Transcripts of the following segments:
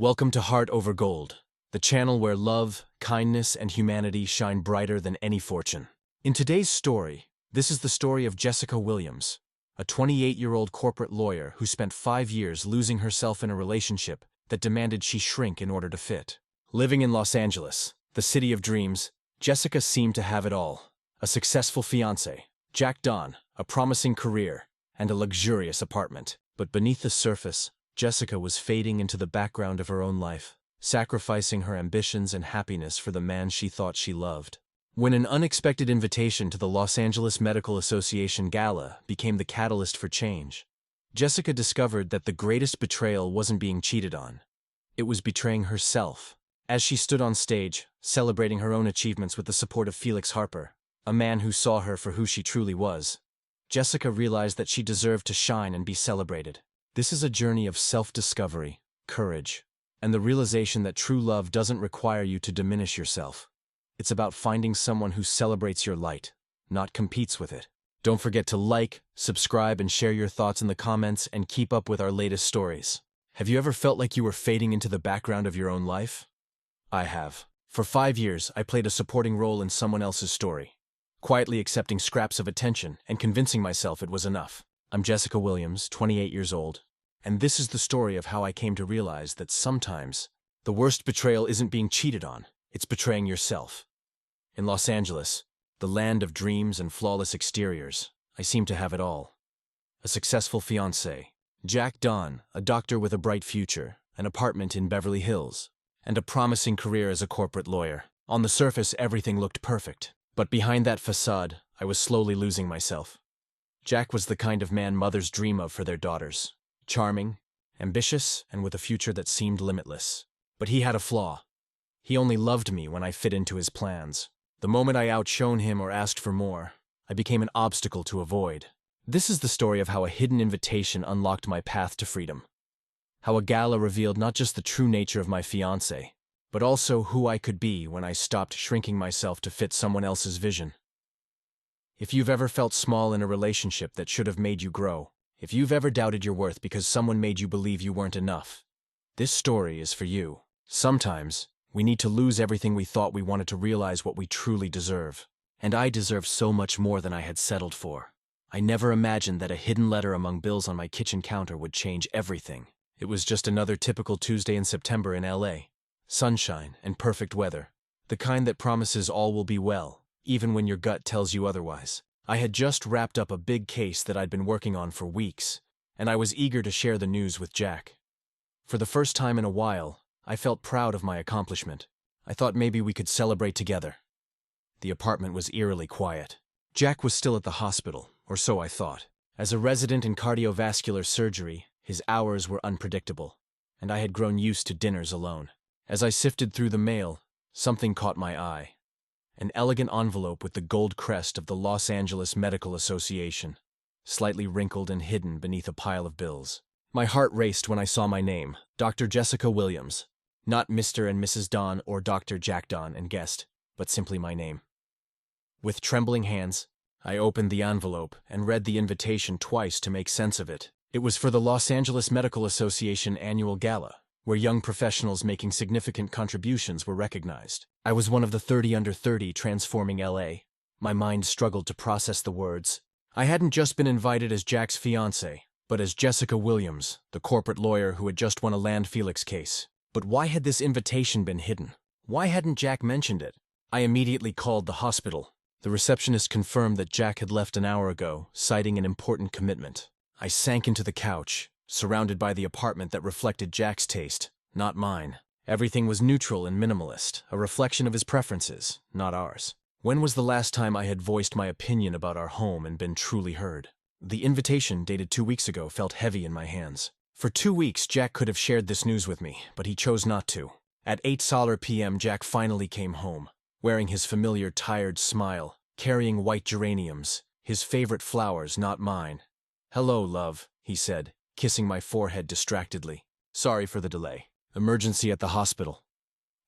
Welcome to Heart Over Gold, the channel where love, kindness, and humanity shine brighter than any fortune. In today's story, this is the story of Jessica Williams, a 28-year-old corporate lawyer who spent 5 years losing herself in a relationship that demanded she shrink in order to fit. Living in Los Angeles, the city of dreams, Jessica seemed to have it all. A successful fiancé, Jack Don, a promising career, and a luxurious apartment. But beneath the surface, Jessica was fading into the background of her own life, sacrificing her ambitions and happiness for the man she thought she loved. When an unexpected invitation to the Los Angeles Medical Association Gala became the catalyst for change, Jessica discovered that the greatest betrayal wasn't being cheated on. It was betraying herself. As she stood on stage, celebrating her own achievements with the support of Felix Harper, a man who saw her for who she truly was, Jessica realized that she deserved to shine and be celebrated. This is a journey of self-discovery, courage, and the realization that true love doesn't require you to diminish yourself. It's about finding someone who celebrates your light, not competes with it. Don't forget to like, subscribe, and share your thoughts in the comments and keep up with our latest stories. Have you ever felt like you were fading into the background of your own life? I have. For 5 years, I played a supporting role in someone else's story, quietly accepting scraps of attention and convincing myself it was enough. I'm Jessica Williams, 28 years old, and this is the story of how I came to realize that sometimes the worst betrayal isn't being cheated on, it's betraying yourself. In Los Angeles, the land of dreams and flawless exteriors, I seem to have it all. A successful fiancé, Jack Don, a doctor with a bright future, an apartment in Beverly Hills, and a promising career as a corporate lawyer. On the surface, everything looked perfect, but behind that facade, I was slowly losing myself. Jack was the kind of man mothers dream of for their daughters. Charming, ambitious, and with a future that seemed limitless. But he had a flaw. He only loved me when I fit into his plans. The moment I outshone him or asked for more, I became an obstacle to avoid. This is the story of how a hidden invitation unlocked my path to freedom. How a gala revealed not just the true nature of my fiancé, but also who I could be when I stopped shrinking myself to fit someone else's vision. If you've ever felt small in a relationship that should have made you grow, if you've ever doubted your worth because someone made you believe you weren't enough, this story is for you. Sometimes, we need to lose everything we thought we wanted to realize what we truly deserve. And I deserved so much more than I had settled for. I never imagined that a hidden letter among bills on my kitchen counter would change everything. It was just another typical Tuesday in September in LA. Sunshine and perfect weather. The kind that promises all will be well, even when your gut tells you otherwise. I had just wrapped up a big case that I'd been working on for weeks, and I was eager to share the news with Jack. For the first time in a while, I felt proud of my accomplishment. I thought maybe we could celebrate together. The apartment was eerily quiet. Jack was still at the hospital, or so I thought. As a resident in cardiovascular surgery, his hours were unpredictable, and I had grown used to dinners alone. As I sifted through the mail, something caught my eye. An elegant envelope with the gold crest of the Los Angeles Medical Association, slightly wrinkled and hidden beneath a pile of bills. My heart raced when I saw my name, Dr. Jessica Williams. Not Mr. and Mrs. Don or Dr. Jack Don and guest, but simply my name. With trembling hands, I opened the envelope and read the invitation twice to make sense of it. It was for the Los Angeles Medical Association annual gala, where young professionals making significant contributions were recognized. I was one of the 30 under 30 transforming LA. My mind struggled to process the words. I hadn't just been invited as Jack's fiancé, but as Jessica Williams, the corporate lawyer who had just won a land Felix case. But why had this invitation been hidden? Why hadn't Jack mentioned it? I immediately called the hospital. The receptionist confirmed that Jack had left an hour ago, citing an important commitment. I sank into the couch, surrounded by the apartment that reflected Jack's taste, not mine. Everything was neutral and minimalist, a reflection of his preferences, not ours. When was the last time I had voiced my opinion about our home and been truly heard? The invitation, dated 2 weeks ago, felt heavy in my hands. For 2 weeks, Jack could have shared this news with me, but he chose not to. At 8:00 p.m., Jack finally came home, wearing his familiar tired smile, carrying white geraniums, his favorite flowers, not mine. "Hello, love," he said, kissing my forehead distractedly. "Sorry for the delay. Emergency at the hospital."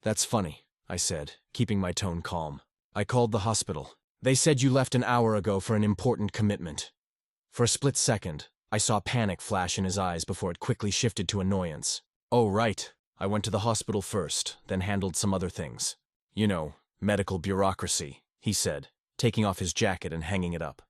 "That's funny," I said, keeping my tone calm. "I called the hospital. They said you left an hour ago for an important commitment." For a split second, I saw panic flash in his eyes before it quickly shifted to annoyance. "Oh, right. I went to the hospital first, then handled some other things. You know, medical bureaucracy, he said, taking off his jacket and hanging it up.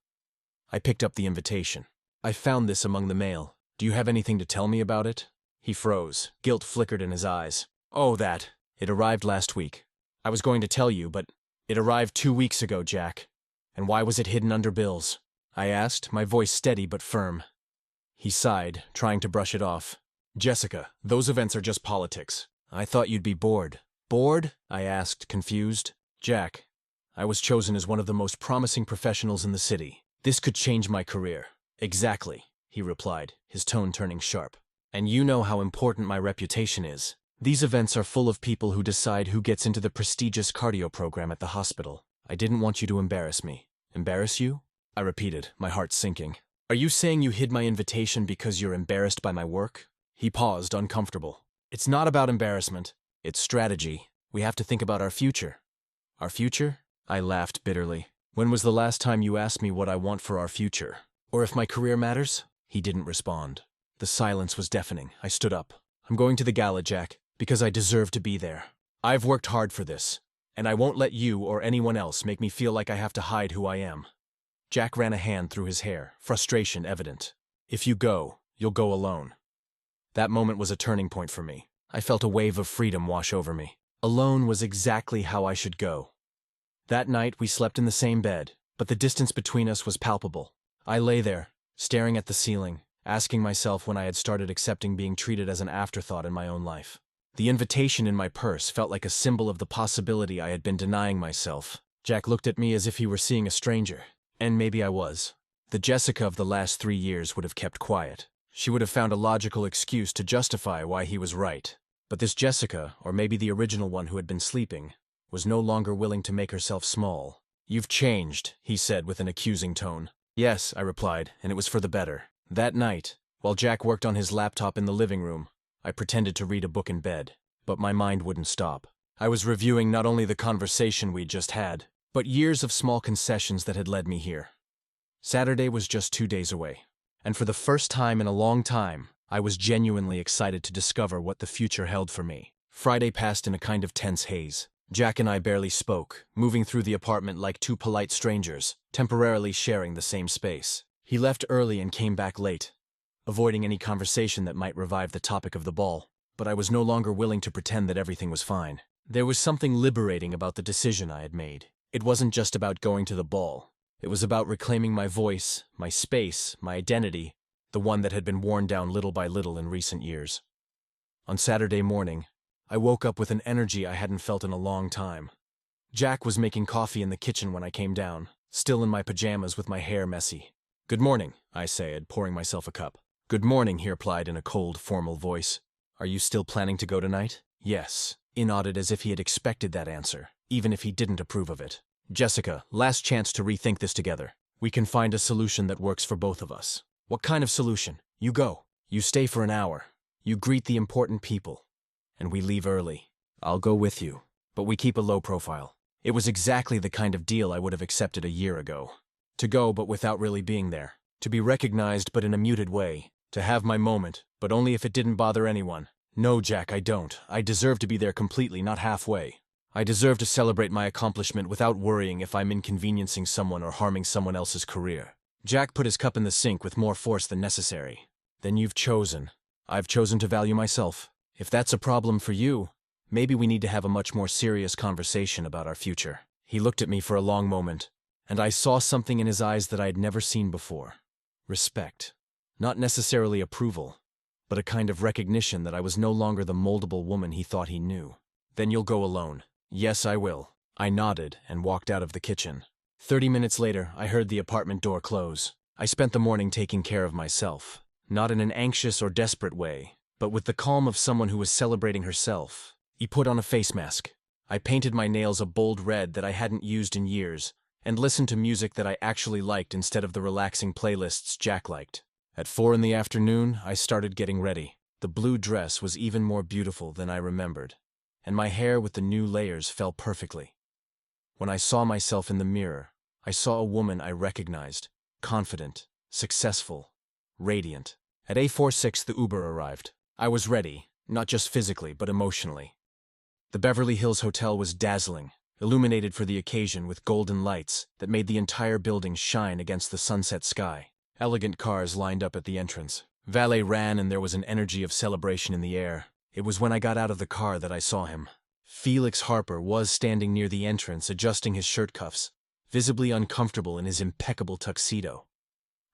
I picked up the invitation. I found this among the mail. Do you have anything to tell me about it? He froze. Guilt flickered in his eyes. Oh, that. It arrived last week. I was going to tell you, but it arrived 2 weeks ago, Jack. And why was it hidden under bills? I asked, my voice steady but firm. He sighed, trying to brush it off. Jessica, those events are just politics. I thought you'd be bored. Bored? I asked, confused. Jack, I was chosen as one of the most promising professionals in the city. This could change my career. Exactly, he replied, his tone turning sharp. And you know how important my reputation is. These events are full of people who decide who gets into the prestigious cardio program at the hospital. I didn't want you to embarrass me. Embarrass you? I repeated, my heart sinking. Are you saying you hid my invitation because you're embarrassed by my work? He paused, uncomfortable. It's not about embarrassment. It's strategy. We have to think about our future. Our future? I laughed bitterly. When was the last time you asked me what I want for our future? Or if my career matters? He didn't respond. The silence was deafening. I stood up. I'm going to the gala, Jack, because I deserve to be there. I've worked hard for this, and I won't let you or anyone else make me feel like I have to hide who I am. Jack ran a hand through his hair, frustration evident. If you go, you'll go alone. That moment was a turning point for me. I felt a wave of freedom wash over me. Alone was exactly how I should go. That night, we slept in the same bed, but the distance between us was palpable. I lay there, staring at the ceiling, asking myself when I had started accepting being treated as an afterthought in my own life. The invitation in my purse felt like a symbol of the possibility I had been denying myself. Jack looked at me as if he were seeing a stranger, and maybe I was. The Jessica of the last 3 years would have kept quiet. She would have found a logical excuse to justify why he was right. But this Jessica, or maybe the original one who had been sleeping, was no longer willing to make herself small. You've changed, he said with an accusing tone. Yes, I replied, and it was for the better. That night, while Jack worked on his laptop in the living room, I pretended to read a book in bed, but my mind wouldn't stop. I was reviewing not only the conversation we'd just had, but years of small concessions that had led me here. Saturday was just 2 days away, and for the first time in a long time, I was genuinely excited to discover what the future held for me. Friday passed in a kind of tense haze. Jack and I barely spoke, moving through the apartment like two polite strangers, temporarily sharing the same space. He left early and came back late, avoiding any conversation that might revive the topic of the ball, but I was no longer willing to pretend that everything was fine. There was something liberating about the decision I had made. It wasn't just about going to the ball. It was about reclaiming my voice, my space, my identity, the one that had been worn down little by little in recent years. On Saturday morning, I woke up with an energy I hadn't felt in a long time. Jack was making coffee in the kitchen when I came down, still in my pajamas with my hair messy. Good morning, I said, pouring myself a cup. Good morning, he replied in a cold, formal voice. Are you still planning to go tonight? Yes. He nodded as if he had expected that answer, even if he didn't approve of it. Jessica, last chance to rethink this together. We can find a solution that works for both of us. What kind of solution? You go. You stay for an hour. You greet the important people. And we leave early. I'll go with you. But we keep a low profile. It was exactly the kind of deal I would have accepted a year ago. To go but without really being there. To be recognized but in a muted way. To have my moment, but only if it didn't bother anyone. No, Jack, I don't. I deserve to be there completely, not halfway. I deserve to celebrate my accomplishment without worrying if I'm inconveniencing someone or harming someone else's career. Jack put his cup in the sink with more force than necessary. Then you've chosen. I've chosen to value myself. If that's a problem for you, maybe we need to have a much more serious conversation about our future. He looked at me for a long moment, and I saw something in his eyes that I had never seen before. Respect. Not necessarily approval, but a kind of recognition that I was no longer the moldable woman he thought he knew. Then you'll go alone. Yes, I will. I nodded and walked out of the kitchen. 30 minutes later, I heard the apartment door close. I spent the morning taking care of myself, not in an anxious or desperate way, but with the calm of someone who was celebrating herself. He put on a face mask. I painted my nails a bold red that I hadn't used in years, and listened to music that I actually liked instead of the relaxing playlists Jack liked. At 4 in the afternoon, I started getting ready. The blue dress was even more beautiful than I remembered, and my hair with the new layers fell perfectly. When I saw myself in the mirror, I saw a woman I recognized, confident, successful, radiant. At 8:46, the Uber arrived. I was ready, not just physically, but emotionally. The Beverly Hills Hotel was dazzling, illuminated for the occasion with golden lights that made the entire building shine against the sunset sky. Elegant cars lined up at the entrance. Valet ran and there was an energy of celebration in the air. It was when I got out of the car that I saw him. Felix Harper was standing near the entrance, adjusting his shirt cuffs, visibly uncomfortable in his impeccable tuxedo.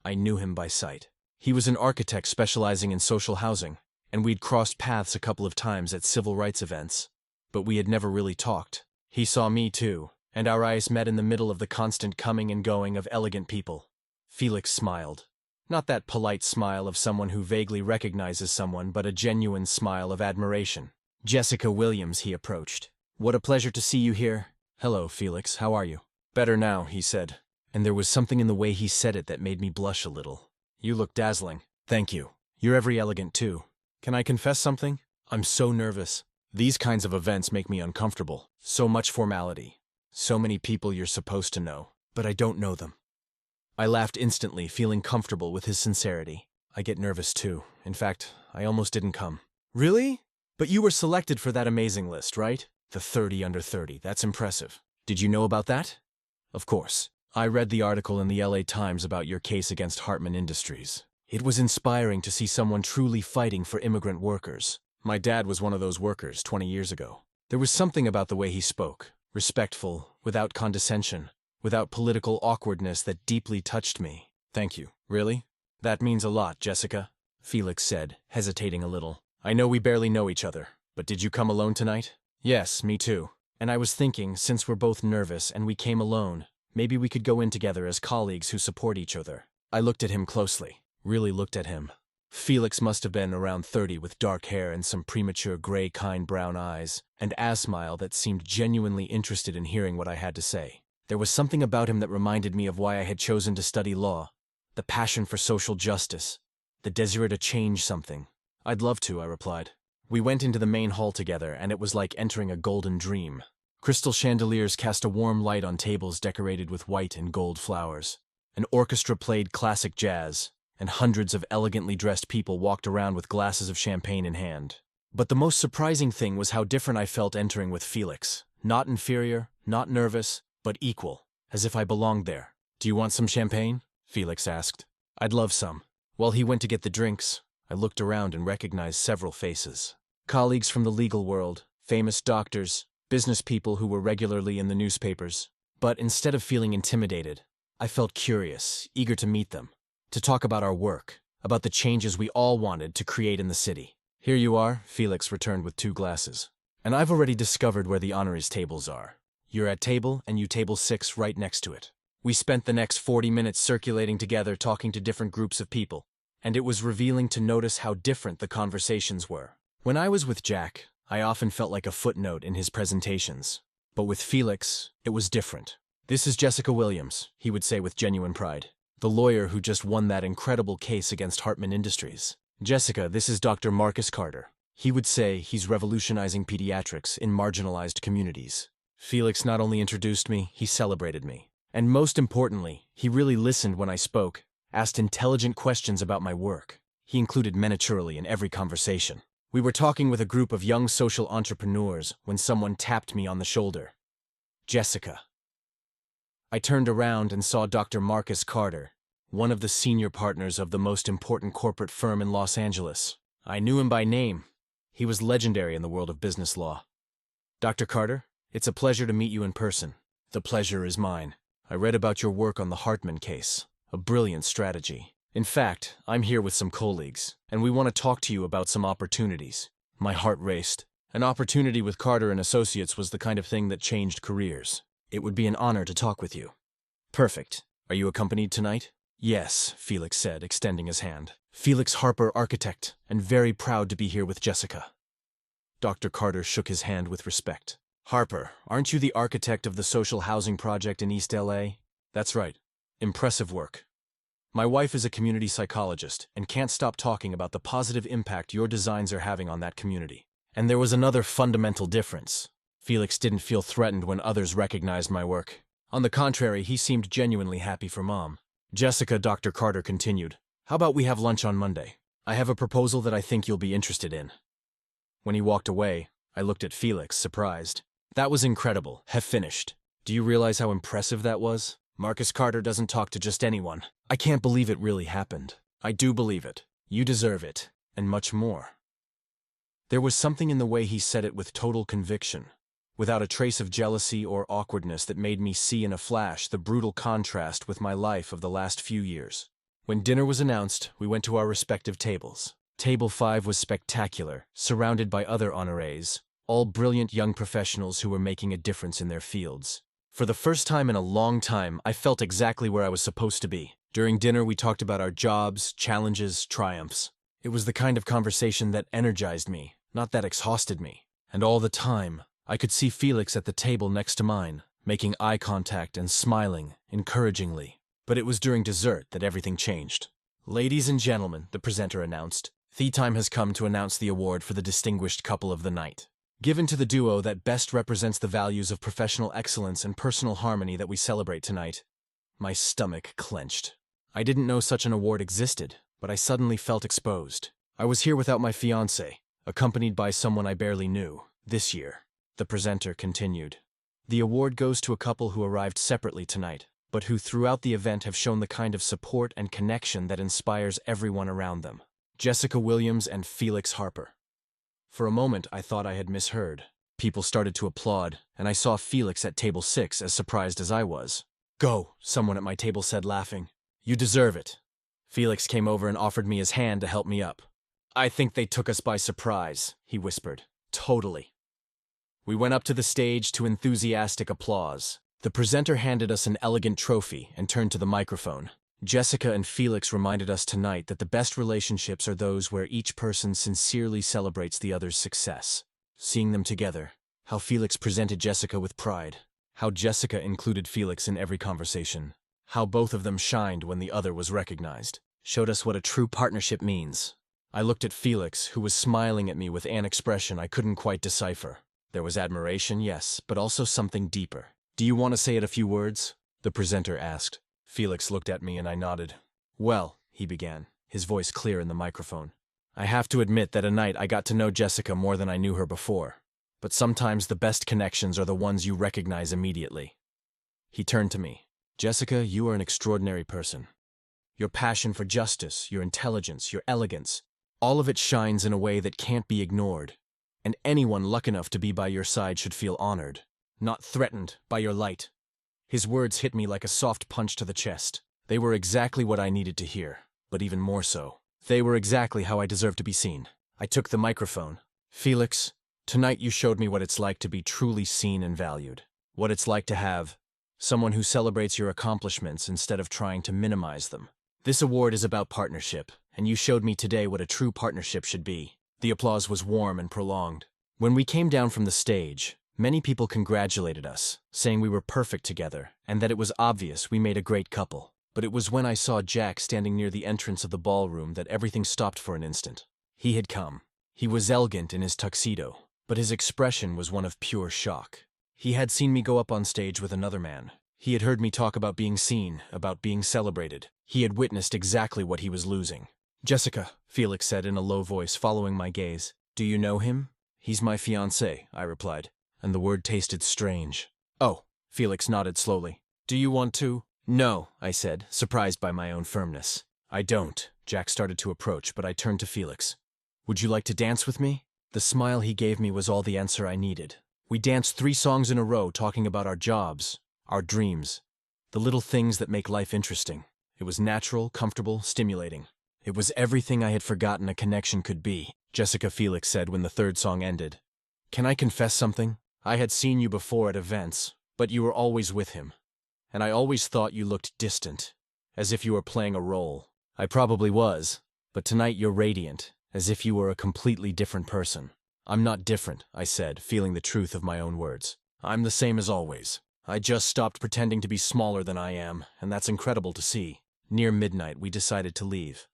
I knew him by sight. He was an architect specializing in social housing, and we'd crossed paths a couple of times at civil rights events. But we had never really talked. He saw me too, and our eyes met in the middle of the constant coming and going of elegant people. Felix smiled. Not that polite smile of someone who vaguely recognizes someone, but a genuine smile of admiration. Jessica Williams, he approached. What a pleasure to see you here. Hello, Felix, how are you? Better now, he said, and there was something in the way he said it that made me blush a little. You look dazzling. Thank you. You're every elegant too. Can I confess something? I'm so nervous. These kinds of events make me uncomfortable. So much formality. So many people you're supposed to know, but I don't know them. I laughed instantly, feeling comfortable with his sincerity. I get nervous too. In fact, I almost didn't come. Really? But you were selected for that amazing list, right? The 30 under 30. That's impressive. Did you know about that? Of course. I read the article in the LA Times about your case against Hartman Industries. It was inspiring to see someone truly fighting for immigrant workers. My dad was one of those workers 20 years ago. There was something about the way he spoke, respectful, without condescension, without political awkwardness that deeply touched me. Thank you. Really? That means a lot, Jessica, Felix said, hesitating a little. I know we barely know each other, but did you come alone tonight? Yes, me too. And I was thinking, since we're both nervous and we came alone, maybe we could go in together as colleagues who support each other. I looked at him closely, really looked at him. Felix must have been around 30 with dark hair and some premature gray kind brown eyes, and a smile that seemed genuinely interested in hearing what I had to say. There was something about him that reminded me of why I had chosen to study law. The passion for social justice. The desire to change something. I'd love to, I replied. We went into the main hall together, and it was like entering a golden dream. Crystal chandeliers cast a warm light on tables decorated with white and gold flowers. An orchestra played classic jazz, and hundreds of elegantly dressed people walked around with glasses of champagne in hand. But the most surprising thing was how different I felt entering with Felix. Not inferior, not nervous, but equal, as if I belonged there. Do you want some champagne? Felix asked. I'd love some. While he went to get the drinks, I looked around and recognized several faces. Colleagues from the legal world, famous doctors, business people who were regularly in the newspapers. But instead of feeling intimidated, I felt curious, eager to meet them, to talk about our work, about the changes we all wanted to create in the city. Here you are, Felix returned with 2 glasses. And I've already discovered where the honorees tables are. You're at table, and you table 6 right next to it. We spent the next 40 minutes circulating together talking to different groups of people, and it was revealing to notice how different the conversations were. When I was with Jack, I often felt like a footnote in his presentations. But with Felix, it was different. This is Jessica Williams, he would say with genuine pride. The lawyer who just won that incredible case against Hartman Industries. Jessica, this is Dr. Marcus Carter. He would say he's revolutionizing pediatrics in marginalized communities. Felix not only introduced me, he celebrated me. And most importantly, he really listened when I spoke, asked intelligent questions about my work. He included Meniturely in every conversation. We were talking with a group of young social entrepreneurs when someone tapped me on the shoulder. Jessica. I turned around and saw Dr. Marcus Carter, one of the senior partners of the most important corporate firm in Los Angeles. I knew him by name. He was legendary in the world of business law. Dr. Carter, it's a pleasure to meet you in person. The pleasure is mine. I read about your work on the Hartman case. A brilliant strategy. In fact, I'm here with some colleagues, and we want to talk to you about some opportunities. My heart raced. An opportunity with Carter and Associates was the kind of thing that changed careers. It would be an honor to talk with you. Perfect. Are you accompanied tonight? Yes, Felix said, extending his hand. Felix Harper, architect, and very proud to be here with Jessica. Dr. Carter shook his hand with respect. Harper, aren't you the architect of the social housing project in East LA? That's right. Impressive work. My wife is a community psychologist and can't stop talking about the positive impact your designs are having on that community. And there was another fundamental difference. Felix didn't feel threatened when others recognized my work. On the contrary, he seemed genuinely happy for Mom. Jessica, Dr. Carter continued. How about we have lunch on Monday? I have a proposal that I think you'll be interested in. When he walked away, I looked at Felix, surprised. That was incredible. Have finished. Do you realize how impressive that was? Marcus Carter doesn't talk to just anyone. I can't believe it really happened. I do believe it. You deserve it. And much more. There was something in the way he said it with total conviction, without a trace of jealousy or awkwardness that made me see in a flash the brutal contrast with my life of the last few years. When dinner was announced, we went to our respective tables. Table 5 was spectacular, surrounded by other honorees, all brilliant young professionals who were making a difference in their fields. For the first time in a long time, I felt exactly where I was supposed to be. During dinner, we talked about our jobs, challenges, triumphs. It was the kind of conversation that energized me, not that exhausted me. And all the time, I could see Felix at the table next to mine, making eye contact and smiling encouragingly. But it was during dessert that everything changed. Ladies and gentlemen, the presenter announced, the time has come to announce the award for the distinguished couple of the night. Given to the duo that best represents the values of professional excellence and personal harmony that we celebrate tonight. My stomach clenched. I didn't know such an award existed, but I suddenly felt exposed. I was here without my fiancé, accompanied by someone I barely knew, this year. The presenter continued. The award goes to a couple who arrived separately tonight, but who throughout the event have shown the kind of support and connection that inspires everyone around them. Jessica Williams and Felix Harper. For a moment, I thought I had misheard. People started to applaud, and I saw Felix at table 6 as surprised as I was. Go, someone at my table said, laughing. You deserve it. Felix came over and offered me his hand to help me up. I think they took us by surprise, he whispered. Totally. We went up to the stage to enthusiastic applause. The presenter handed us an elegant trophy and turned to the microphone. Jessica and Felix reminded us tonight that the best relationships are those where each person sincerely celebrates the other's success. Seeing them together, how Felix presented Jessica with pride, how Jessica included Felix in every conversation, how both of them shined when the other was recognized, showed us what a true partnership means. I looked at Felix, who was smiling at me with an expression I couldn't quite decipher. There was admiration, yes, but also something deeper. Do you want to say it a few words? The presenter asked. Felix looked at me and I nodded. Well, he began, his voice clear in the microphone. I have to admit that tonight I got to know Jessica more than I knew her before. But sometimes the best connections are the ones you recognize immediately. He turned to me. Jessica, you are an extraordinary person. Your passion for justice, your intelligence, your elegance, all of it shines in a way that can't be ignored. And anyone lucky enough to be by your side should feel honored, not threatened by your light. His words hit me like a soft punch to the chest. They were exactly what I needed to hear, but even more so. They were exactly how I deserved to be seen. I took the microphone. Felix, tonight you showed me what it's like to be truly seen and valued. What it's like to have someone who celebrates your accomplishments instead of trying to minimize them. This award is about partnership, and you showed me today what a true partnership should be. The applause was warm and prolonged. When we came down from the stage, many people congratulated us, saying we were perfect together, and that it was obvious we made a great couple. But it was when I saw Jack standing near the entrance of the ballroom that everything stopped for an instant. He had come. He was elegant in his tuxedo, but his expression was one of pure shock. He had seen me go up on stage with another man. He had heard me talk about being seen, about being celebrated. He had witnessed exactly what he was losing. Jessica, Felix said in a low voice, following my gaze. Do you know him? He's my fiancé, I replied, and the word tasted strange. Oh, Felix nodded slowly. Do you want to? No, I said, surprised by my own firmness. I don't. Jack started to approach, but I turned to Felix. Would you like to dance with me? The smile he gave me was all the answer I needed. We danced 3 songs in a row talking about our jobs, our dreams, the little things that make life interesting. It was natural, comfortable, stimulating. It was everything I had forgotten a connection could be, Jessica Felix said when the 3rd song ended. Can I confess something? I had seen you before at events, but you were always with him. And I always thought you looked distant, as if you were playing a role. I probably was, but tonight you're radiant, as if you were a completely different person. I'm not different, I said, feeling the truth of my own words. I'm the same as always. I just stopped pretending to be smaller than I am, and that's incredible to see. Near midnight, we decided to leave.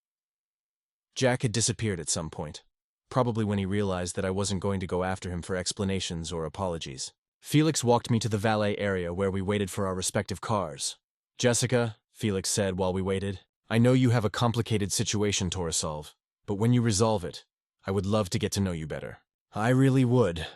Jack had disappeared at some point, probably when he realized that I wasn't going to go after him for explanations or apologies. Felix walked me to the valet area where we waited for our respective cars. Jessica, Felix said while we waited, I know you have a complicated situation to resolve, but when you resolve it, I would love to get to know you better. I really would.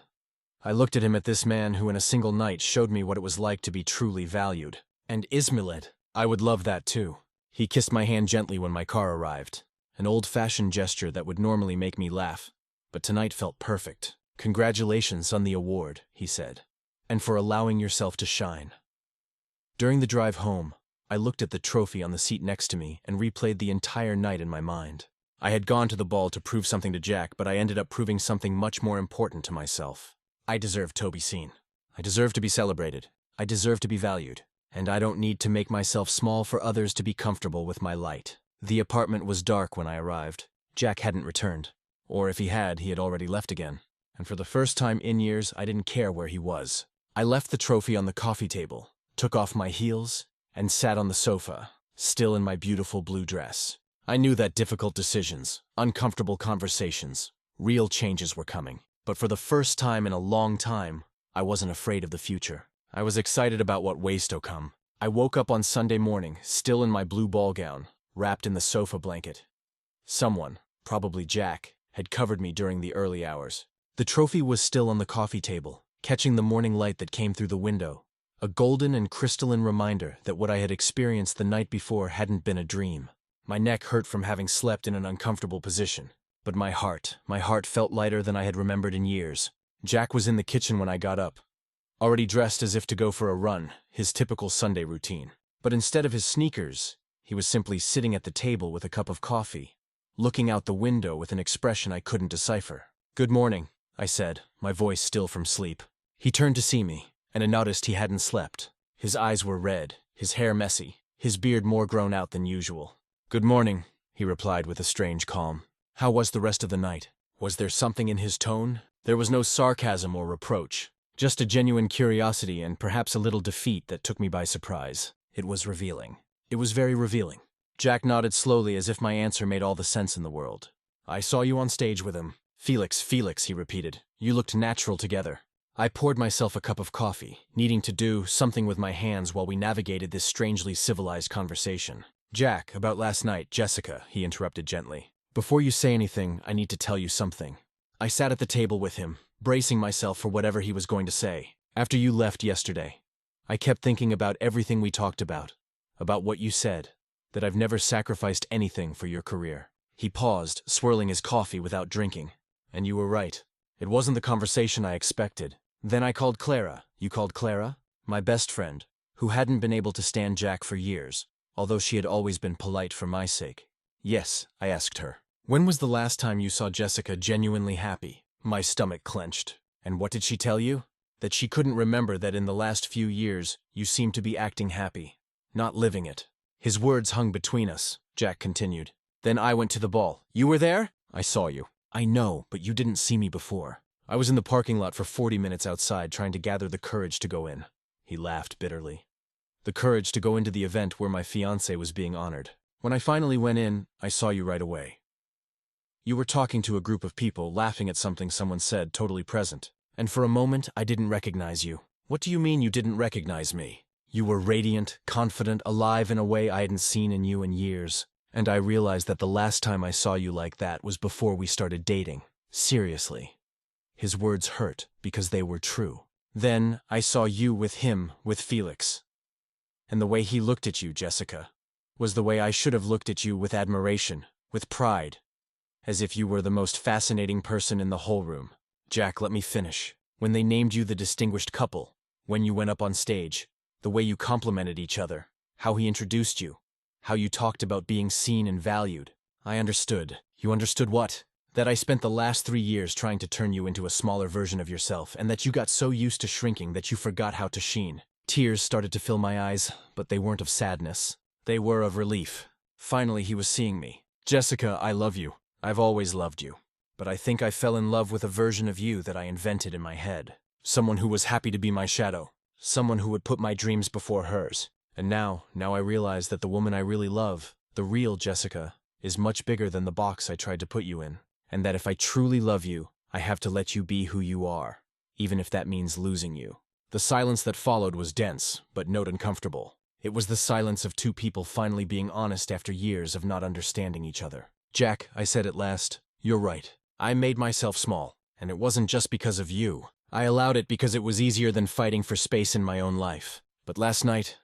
I looked at him, at this man who in a single night showed me what it was like to be truly valued. And Ismailit, I would love that too. He kissed my hand gently when my car arrived. An old-fashioned gesture that would normally make me laugh, but tonight felt perfect. Congratulations on the award, he said, and for allowing yourself to shine. During the drive home, I looked at the trophy on the seat next to me and replayed the entire night in my mind. I had gone to the ball to prove something to Jack, but I ended up proving something much more important to myself. I deserve to be seen. I deserve to be celebrated. I deserve to be valued. And I don't need to make myself small for others to be comfortable with my light. The apartment was dark when I arrived. Jack hadn't returned. Or if he had already left again. And for the first time in years, I didn't care where he was. I left the trophy on the coffee table, took off my heels, and sat on the sofa, still in my beautiful blue dress. I knew that difficult decisions, uncomfortable conversations, real changes were coming. But for the first time in a long time, I wasn't afraid of the future. I was excited about what was to come. I woke up on Sunday morning, still in my blue ball gown, wrapped in the sofa blanket. Someone, probably Jack, had covered me during the early hours. The trophy was still on the coffee table, catching the morning light that came through the window. A golden and crystalline reminder that what I had experienced the night before hadn't been a dream. My neck hurt from having slept in an uncomfortable position. But my heart felt lighter than I had remembered in years. Jack was in the kitchen when I got up, already dressed as if to go for a run, his typical Sunday routine. But instead of his sneakers, he was simply sitting at the table with a cup of coffee, looking out the window with an expression I couldn't decipher. "Good morning," I said, my voice still from sleep. He turned to see me, and I noticed he hadn't slept. His eyes were red, his hair messy, his beard more grown out than usual. "Good morning," he replied with a strange calm. How was the rest of the night? Was there something in his tone? There was no sarcasm or reproach, just a genuine curiosity and perhaps a little defeat that took me by surprise. It was revealing. It was very revealing. Jack nodded slowly as if my answer made all the sense in the world. "I saw you on stage with him." Felix, he repeated. "You looked natural together." I poured myself a cup of coffee, needing to do something with my hands while we navigated this strangely civilized conversation. "Jack, about last night, Jessica," he interrupted gently. "Before you say anything, I need to tell you something." I sat at the table with him, bracing myself for whatever he was going to say. "After you left yesterday, I kept thinking about everything we talked about what you said, that I've never sacrificed anything for your career." He paused, swirling his coffee without drinking. "And you were right. It wasn't the conversation I expected. Then I called Clara." "You called Clara?" "My best friend, who hadn't been able to stand Jack for years, although she had always been polite for my sake." "Yes," I asked her. "When was the last time you saw Jessica genuinely happy?" My stomach clenched. "And what did she tell you?" "That she couldn't remember that in the last few years you seemed to be acting happy, not living it." His words hung between us, Jack continued. "Then I went to the ball." "You were there?" "I saw you." "I know, but you didn't see me before. I was in the parking lot for 40 minutes outside trying to gather the courage to go in." He laughed bitterly. "The courage to go into the event where my fiancé was being honored. When I finally went in, I saw you right away. You were talking to a group of people, laughing at something someone said, totally present. And for a moment, I didn't recognize you." "What do you mean you didn't recognize me?" "You were radiant, confident, alive in a way I hadn't seen in you in years. And I realized that the last time I saw you like that was before we started dating. Seriously." His words hurt because they were true. "Then I saw you with him, with Felix. And the way he looked at you, Jessica, was the way I should have looked at you, with admiration, with pride. As if you were the most fascinating person in the whole room." "Jack, let me finish. When they named you the distinguished couple, when you went up on stage, the way you complimented each other, how he introduced you, how you talked about being seen and valued, I understood." "You understood what?" "That I spent the last 3 years trying to turn you into a smaller version of yourself, and that you got so used to shrinking that you forgot how to shine." Tears started to fill my eyes, but they weren't of sadness. They were of relief. Finally, he was seeing me. "Jessica, I love you. I've always loved you. But I think I fell in love with a version of you that I invented in my head. Someone who was happy to be my shadow. Someone who would put my dreams before hers. And now I realize that the woman I really love, the real Jessica, is much bigger than the box I tried to put you in. And that if I truly love you, I have to let you be who you are, even if that means losing you." The silence that followed was dense, but not uncomfortable. It was the silence of two people finally being honest after years of not understanding each other. "Jack," I said at last, "you're right. I made myself small. And it wasn't just because of you. I allowed it because it was easier than fighting for space in my own life. But last night,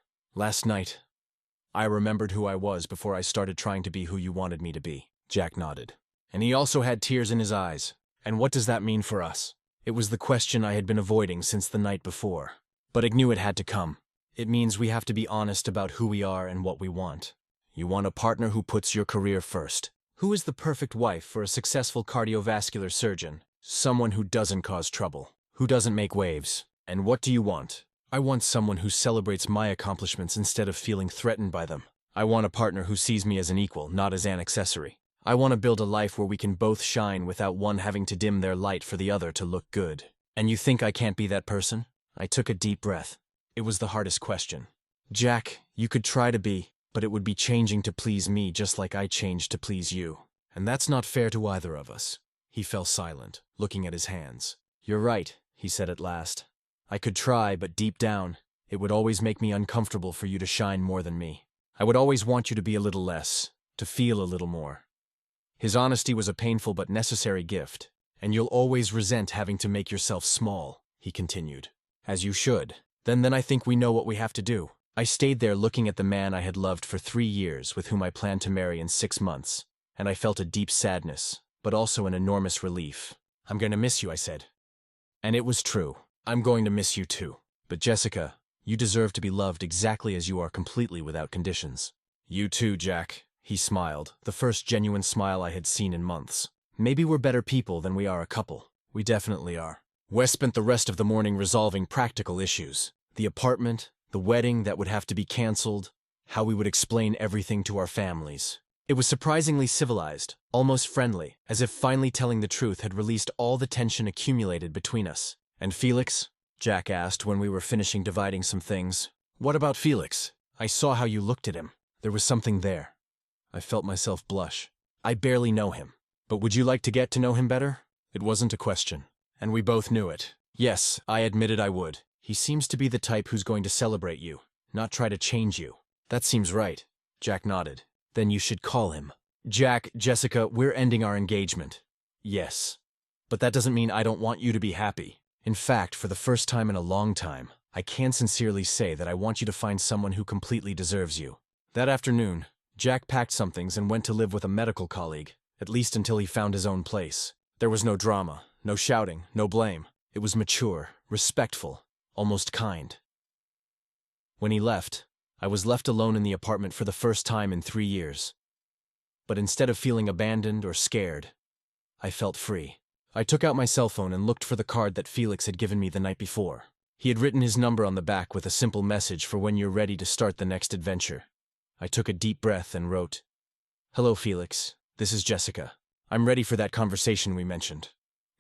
I remembered who I was before I started trying to be who you wanted me to be. Jack nodded. And he also had tears in his eyes. And what does that mean for us? It was the question I had been avoiding since the night before. But I knew it had to come. It means we have to be honest about who we are and what we want. You want a partner who puts your career first. Who is the perfect wife for a successful cardiovascular surgeon? Someone who doesn't cause trouble, who doesn't make waves. And what do you want? I want someone who celebrates my accomplishments instead of feeling threatened by them. I want a partner who sees me as an equal, not as an accessory. I want to build a life where we can both shine without one having to dim their light for the other to look good. And you think I can't be that person? I took a deep breath. It was the hardest question. Jack, you could try to be, but it would be changing to please me just like I changed to please you. And that's not fair to either of us. He fell silent, looking at his hands. You're right, he said at last. I could try, but deep down, it would always make me uncomfortable for you to shine more than me. I would always want you to be a little less, to feel a little more. His honesty was a painful but necessary gift, and you'll always resent having to make yourself small, he continued. As you should. Then I think we know what we have to do. I stayed there looking at the man I had loved for 3 years, with whom I planned to marry in 6 months, and I felt a deep sadness, but also an enormous relief. I'm going to miss you, I said. And it was true. I'm going to miss you too. But Jessica, you deserve to be loved exactly as you are, completely without conditions. You too, Jack. He smiled, the first genuine smile I had seen in months. Maybe we're better people than we are a couple. We definitely are. Wes spent the rest of the morning resolving practical issues. The apartment, the wedding that would have to be canceled, how we would explain everything to our families. It was surprisingly civilized, almost friendly, as if finally telling the truth had released all the tension accumulated between us. And Felix? Jack asked when we were finishing dividing some things. What about Felix? I saw how you looked at him. There was something there. I felt myself blush. I barely know him. But would you like to get to know him better? It wasn't a question. And we both knew it. Yes, I admitted I would. He seems to be the type who's going to celebrate you, not try to change you. That seems right. Jack nodded. Then you should call him. Jack, Jessica, we're ending our engagement. Yes. But that doesn't mean I don't want you to be happy. In fact, for the first time in a long time, I can sincerely say that I want you to find someone who completely deserves you. That afternoon, Jack packed some things and went to live with a medical colleague, at least until he found his own place. There was no drama, no shouting, no blame. It was mature, respectful, almost kind. When he left, I was left alone in the apartment for the first time in 3 years. But instead of feeling abandoned or scared, I felt free. I took out my cell phone and looked for the card that Felix had given me the night before. He had written his number on the back with a simple message for when you're ready to start the next adventure. I took a deep breath and wrote, Hello, Felix. This is Jessica. I'm ready for that conversation we mentioned.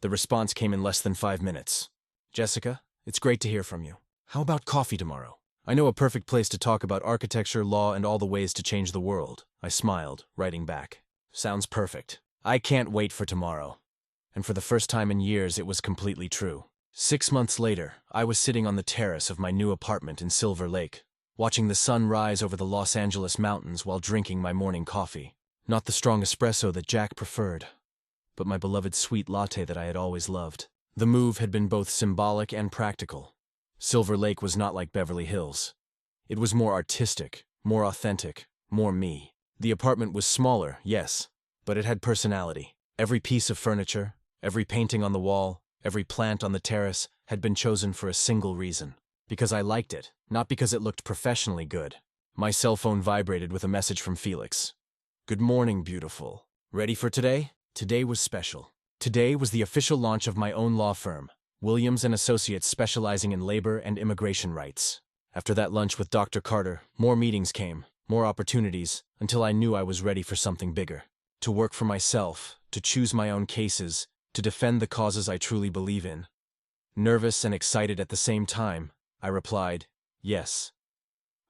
The response came in less than 5 minutes. Jessica, it's great to hear from you. How about coffee tomorrow? I know a perfect place to talk about architecture, law, and all the ways to change the world. I smiled, writing back. Sounds perfect. I can't wait for tomorrow. And for the first time in years, it was completely true. 6 months later, I was sitting on the terrace of my new apartment in Silver Lake, watching the sun rise over the Los Angeles mountains while drinking my morning coffee. Not the strong espresso that Jack preferred, but my beloved sweet latte that I had always loved. The move had been both symbolic and practical. Silver Lake was not like Beverly Hills. It was more artistic, more authentic, more me. The apartment was smaller, yes, but it had personality. Every piece of furniture, every painting on the wall, every plant on the terrace had been chosen for a single reason. Because I liked it, not because it looked professionally good. My cell phone vibrated with a message from Felix. Good morning, beautiful. Ready for today? Today was special. Today was the official launch of my own law firm, Williams & Associates, specializing in labor and immigration rights. After that lunch with Dr. Carter, more meetings came, more opportunities, until I knew I was ready for something bigger. To work for myself, to choose my own cases, to defend the causes I truly believe in. Nervous and excited at the same time, I replied, yes.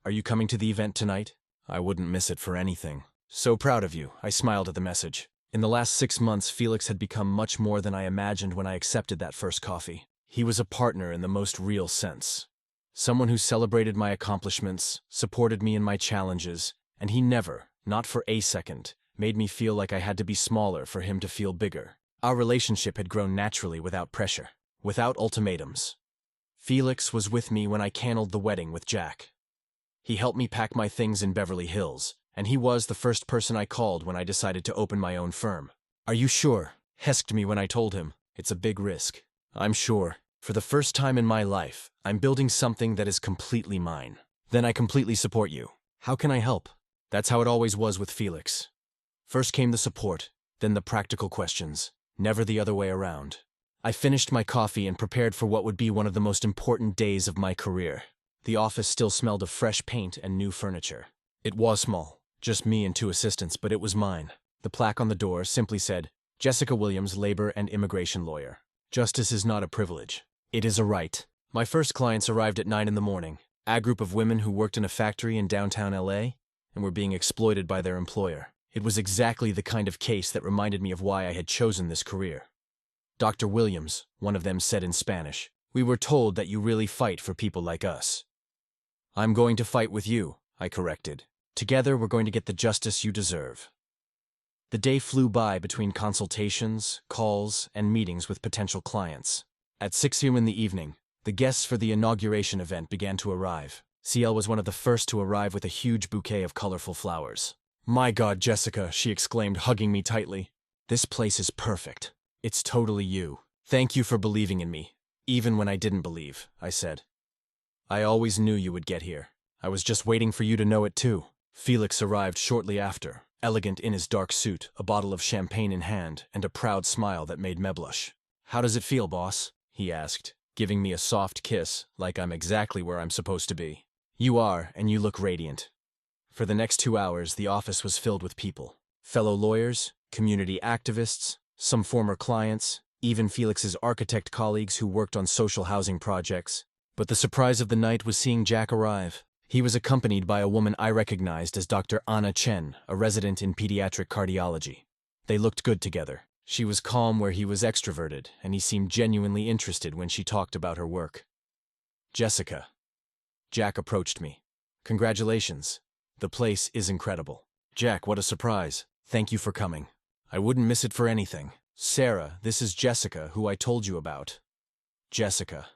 Are you coming to the event tonight? I wouldn't miss it for anything. So proud of you, I smiled at the message. In the last 6 months, Felix had become much more than I imagined when I accepted that first coffee. He was a partner in the most real sense. Someone who celebrated my accomplishments, supported me in my challenges, and he never, not for a second, made me feel like I had to be smaller for him to feel bigger. Our relationship had grown naturally without pressure, without ultimatums. Felix was with me when I canned the wedding with Jack. He helped me pack my things in Beverly Hills, and he was the first person I called when I decided to open my own firm. "Are you sure?" Hesked me when I told him. "It's a big risk." "I'm sure. For the first time in my life, I'm building something that is completely mine." "Then I completely support you. How can I help?" That's how it always was with Felix. First came the support, then the practical questions, never the other way around. I finished my coffee and prepared for what would be one of the most important days of my career. The office still smelled of fresh paint and new furniture. It was small, just me and 2 assistants, but it was mine. The plaque on the door simply said, "Jessica Williams, Labor and Immigration Lawyer. Justice is not a privilege. It is a right." My first clients arrived at 9 in the morning, a group of women who worked in a factory in downtown LA and were being exploited by their employer. It was exactly the kind of case that reminded me of why I had chosen this career. "Dr. Williams," one of them said in Spanish, "we were told that you really fight for people like us." "I'm going to fight with you," I corrected. "Together we're going to get the justice you deserve." The day flew by between consultations, calls, and meetings with potential clients. At 6 p.m. in the evening, the guests for the inauguration event began to arrive. CL was one of the first to arrive with a huge bouquet of colorful flowers. "My God, Jessica," she exclaimed, hugging me tightly. "This place is perfect. It's totally you. Thank you for believing in me, even when I didn't believe," I said. "I always knew you would get here. I was just waiting for you to know it too." Felix arrived shortly after, elegant in his dark suit, a bottle of champagne in hand, and a proud smile that made me blush. "How does it feel, boss?" he asked, giving me a soft kiss, like I'm exactly where I'm supposed to be. "You are, and you look radiant." For the next 2 hours, the office was filled with people. Fellow lawyers, community activists, some former clients, even Felix's architect colleagues who worked on social housing projects. But the surprise of the night was seeing Jack arrive. He was accompanied by a woman I recognized as Dr. Anna Chen, a resident in pediatric cardiology. They looked good together. She was calm where he was extroverted, and he seemed genuinely interested when she talked about her work. "Jessica." Jack approached me. "Congratulations. The place is incredible." "Jack, what a surprise. Thank you for coming. I wouldn't miss it for anything." "Sarah, this is Jessica, who I told you about." "Jessica."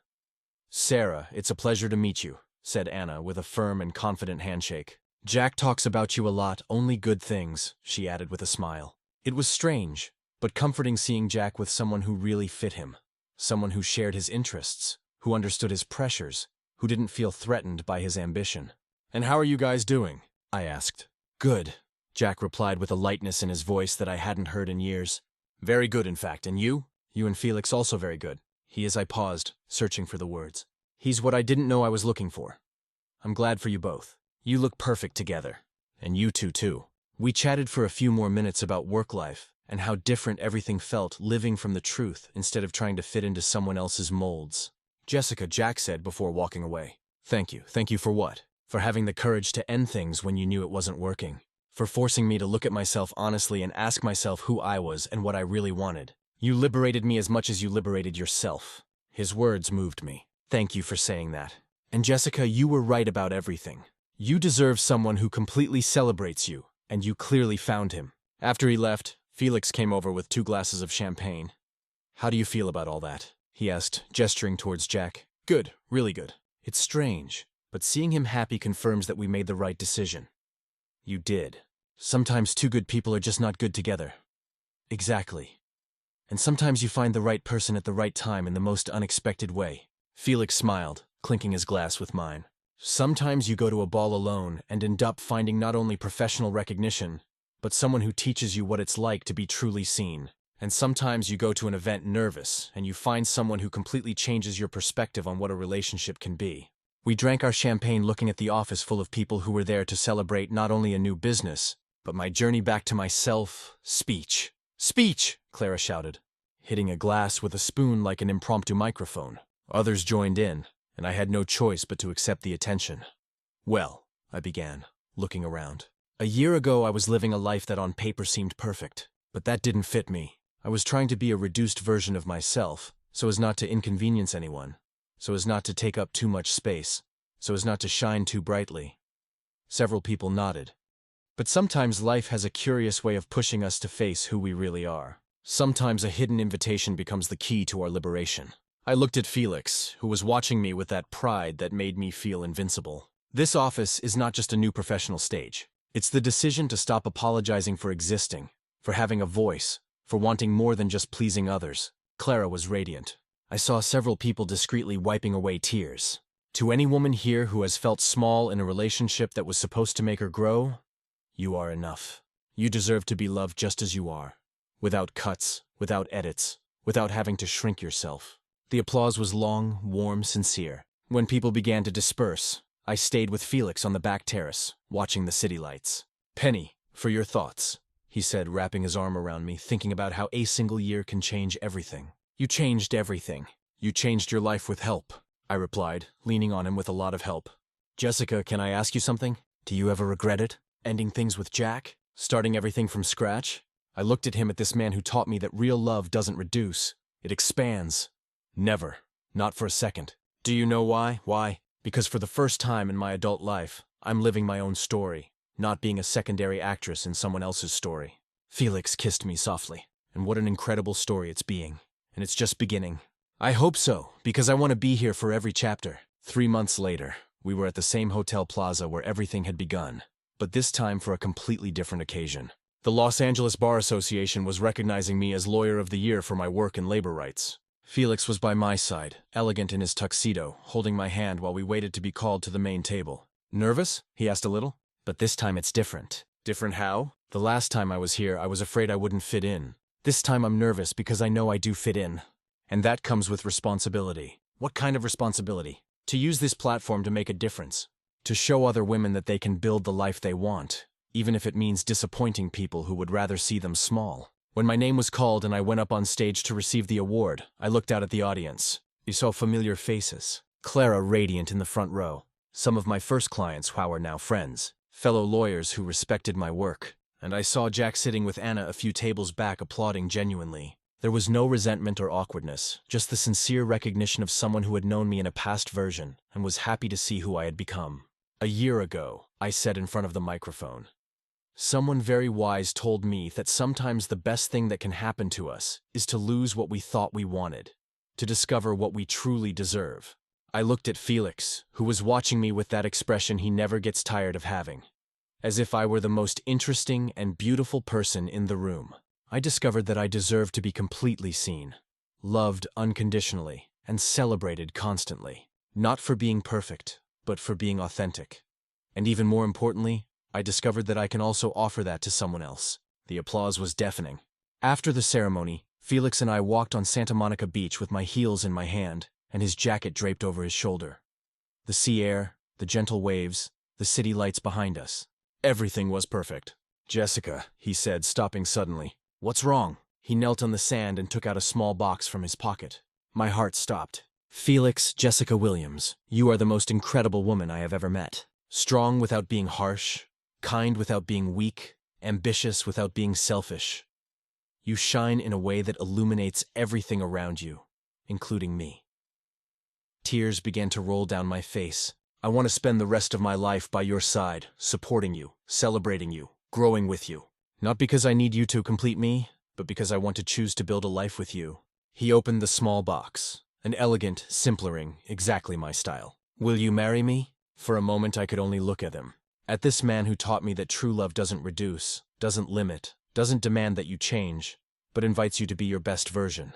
"Sarah, it's a pleasure to meet you," said Anna with a firm and confident handshake. "Jack talks about you a lot, only good things," she added with a smile. It was strange, but comforting seeing Jack with someone who really fit him, someone who shared his interests, who understood his pressures, who didn't feel threatened by his ambition. "And how are you guys doing?" I asked. "Good," Jack replied with a lightness in his voice that I hadn't heard in years. "Very good, in fact. And you?" "You and Felix also very good." He as I paused, searching for the words. "He's what I didn't know I was looking for. I'm glad for you both. You look perfect together. And you two, too." We chatted for a few more minutes about work life and how different everything felt living from the truth instead of trying to fit into someone else's molds. "Jessica," Jack said before walking away. "Thank you. Thank you for what?" "For having the courage to end things when you knew it wasn't working. For forcing me to look at myself honestly and ask myself who I was and what I really wanted. You liberated me as much as you liberated yourself." His words moved me. "Thank you for saying that. And Jessica, you were right about everything. You deserve someone who completely celebrates you, and you clearly found him." After he left, Felix came over with 2 glasses of champagne. "How do you feel about all that?" he asked, gesturing towards Jack. "Good, really good. It's strange, but seeing him happy confirms that we made the right decision." "You did. Sometimes 2 good people are just not good together." "Exactly. And sometimes you find the right person at the right time in the most unexpected way." Felix smiled, clinking his glass with mine. "Sometimes you go to a ball alone and end up finding not only professional recognition, but someone who teaches you what it's like to be truly seen. And sometimes you go to an event nervous and you find someone who completely changes your perspective on what a relationship can be." We drank our champagne looking at the office full of people who were there to celebrate not only a new business, but my journey back to myself. "Speech! Speech!" Clara shouted, hitting a glass with a spoon like an impromptu microphone. Others joined in, and I had no choice but to accept the attention. "Well," I began, looking around. "A year ago I was living a life that on paper seemed perfect, but that didn't fit me. I was trying to be a reduced version of myself, so as not to inconvenience anyone, so as not to take up too much space, so as not to shine too brightly." Several people nodded. But sometimes life has a curious way of pushing us to face who we really are. Sometimes a hidden invitation becomes the key to our liberation. I looked at Felix, who was watching me with that pride that made me feel invincible. This office is not just a new professional stage. It's the decision to stop apologizing for existing, for having a voice, for wanting more than just pleasing others. Clara was radiant. I saw several people discreetly wiping away tears. To any woman here who has felt small in a relationship that was supposed to make her grow, you are enough. You deserve to be loved just as you are, without cuts, without edits, without having to shrink yourself. The applause was long, warm, sincere. When people began to disperse, I stayed with Felix on the back terrace, watching the city lights. "Penny, for your thoughts," he said, wrapping his arm around me, thinking about how a single year can change everything. "You changed everything. You changed your life with help," I replied, leaning on him with a lot of help. "Jessica, can I ask you something? Do you ever regret it? Ending things with Jack? Starting everything from scratch?" I looked at him, at this man who taught me that real love doesn't reduce, it expands. Never. Not for a second. Do you know why? Why? Because for the first time in my adult life, I'm living my own story, not being a secondary actress in someone else's story. Felix kissed me softly, and what an incredible story it's being. And it's just beginning. I hope so, because I want to be here for every chapter. 3 months later, we were at the same hotel plaza where everything had begun, but this time for a completely different occasion. The Los Angeles Bar Association was recognizing me as Lawyer of the Year for my work in labor rights. Felix was by my side, elegant in his tuxedo, holding my hand while we waited to be called to the main table. "Nervous?" he asked a little. "But this time it's different." "Different how?" "The last time I was here, I was afraid I wouldn't fit in. This time I'm nervous because I know I do fit in. And that comes with responsibility." "What kind of responsibility?" "To use this platform to make a difference. To show other women that they can build the life they want, even if it means disappointing people who would rather see them small." When my name was called and I went up on stage to receive the award, I looked out at the audience. You saw familiar faces. Clara radiant in the front row. Some of my first clients who are now friends. Fellow lawyers who respected my work. And I saw Jack sitting with Anna a few tables back, applauding genuinely. There was no resentment or awkwardness, just the sincere recognition of someone who had known me in a past version and was happy to see who I had become. "A year ago," I said in front of the microphone, "someone very wise told me that sometimes the best thing that can happen to us is to lose what we thought we wanted, to discover what we truly deserve." I looked at Felix, who was watching me with that expression he never gets tired of having, as if I were the most interesting and beautiful person in the room. I discovered that I deserved to be completely seen, loved unconditionally, and celebrated constantly, not for being perfect, but for being authentic. And even more importantly, I discovered that I can also offer that to someone else. The applause was deafening. After the ceremony, Felix and I walked on Santa Monica Beach with my heels in my hand and his jacket draped over his shoulder. The sea air, the gentle waves, the city lights behind us. Everything was perfect. "Jessica," he said, stopping suddenly. "What's wrong?" He knelt on the sand and took out a small box from his pocket. My heart stopped. "Felix Jessica Williams, you are the most incredible woman I have ever met. Strong without being harsh, kind without being weak, ambitious without being selfish. You shine in a way that illuminates everything around you, including me." Tears began to roll down my face. "I want to spend the rest of my life by your side, supporting you, celebrating you, growing with you. Not because I need you to complete me, but because I want to choose to build a life with you." He opened the small box, an elegant, simple ring, exactly my style. "Will you marry me?" For a moment I could only look at him. At this man who taught me that true love doesn't reduce, doesn't limit, doesn't demand that you change, but invites you to be your best version.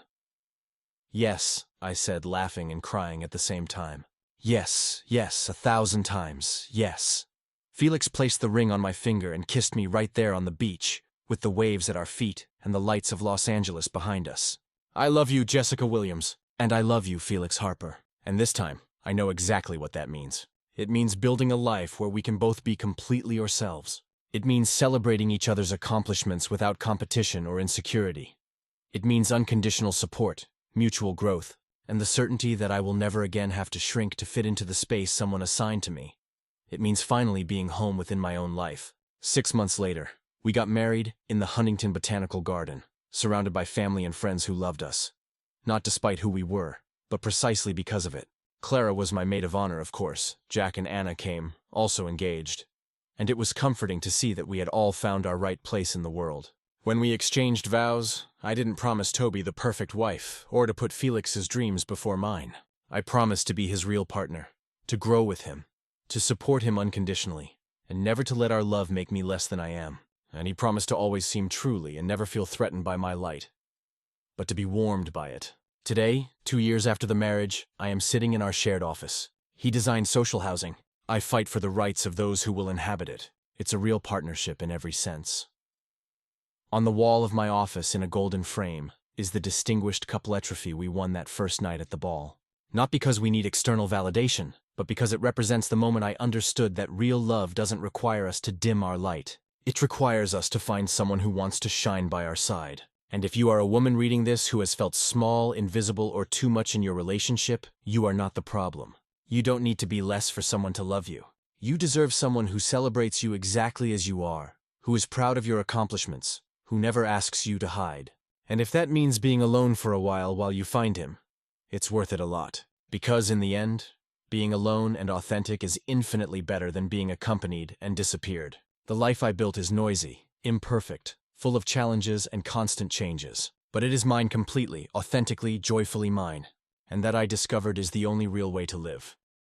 "Yes," I said, laughing and crying at the same time. "Yes, yes, 1,000 times, yes." Felix placed the ring on my finger and kissed me right there on the beach, with the waves at our feet and the lights of Los Angeles behind us. "I love you, Jessica Williams." "And I love you, Felix Harper." And this time, I know exactly what that means. It means building a life where we can both be completely ourselves. It means celebrating each other's accomplishments without competition or insecurity. It means unconditional support, mutual growth, and the certainty that I will never again have to shrink to fit into the space someone assigned to me. It means finally being home within my own life. 6 months later, we got married in the Huntington Botanical Garden, surrounded by family and friends who loved us. Not despite who we were, but precisely because of it. Clara was my maid of honor, of course. Jack and Anna came, also engaged. And it was comforting to see that we had all found our right place in the world. When we exchanged vows, I didn't promise Toby the perfect wife, or to put Felix's dreams before mine. I promised to be his real partner, to grow with him, to support him unconditionally, and never to let our love make me less than I am. And he promised to always seem truly and never feel threatened by my light, but to be warmed by it. Today, 2 years after the marriage, I am sitting in our shared office. He designed social housing. I fight for the rights of those who will inhabit it. It's a real partnership in every sense. On the wall of my office in a golden frame is the distinguished coupletrophy we won that first night at the ball. Not because we need external validation, but because it represents the moment I understood that real love doesn't require us to dim our light. It requires us to find someone who wants to shine by our side. And if you are a woman reading this who has felt small, invisible, or too much in your relationship, you are not the problem. You don't need to be less for someone to love you. You deserve someone who celebrates you exactly as you are, who is proud of your accomplishments, who never asks you to hide. And if that means being alone for a while you find him, it's worth it a lot. Because in the end, being alone and authentic is infinitely better than being accompanied and disappeared. The life I built is noisy, imperfect, full of challenges and constant changes. But it is mine completely, authentically, joyfully mine. And that I discovered is the only real way to live.